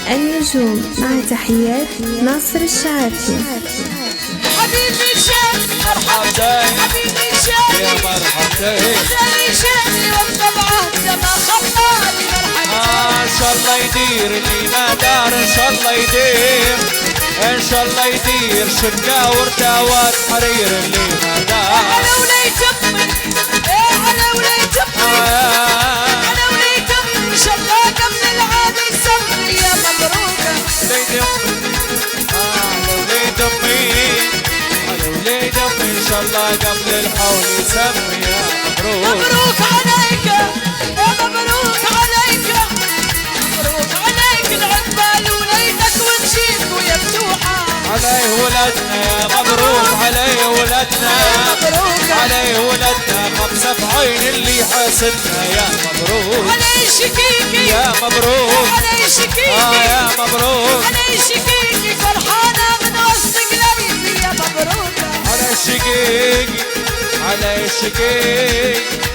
النجوم مع تحيات ناصر الشعافي. حبيبي شادي مرحبا حبيبي شادي يا مرحبا زي شادي والطبعة ما خلاني مرحبا ان شاء الله يدير اللي ما دار، ان شاء الله يدير، ان شاء الله يدير شقة ورداوات حرير اللي ما دار. على وليت امي على وليت امي على وليت امي ان شاء الله قبل العاد يسمي يا مبروكة. وليد امي على وليد امي على وليد امي ان شاء الله قبل الحول يسمي يا مبروك. مبروك عليك يا مبروك عليك مبروك عليك العقبال وليدك ونشيك ويا فتوحة. عليه ولدنا يا مبروك عليه ولدنا مبروك عليه ولدنا خمسة في عين اللي حاسدنا يا مبروك. علي شكيكي يا مبروك علي شكيكي يا مبروك علي شكيكي فرحانة من وسط قلبي يا مبروك. على الشقيق على الشقيق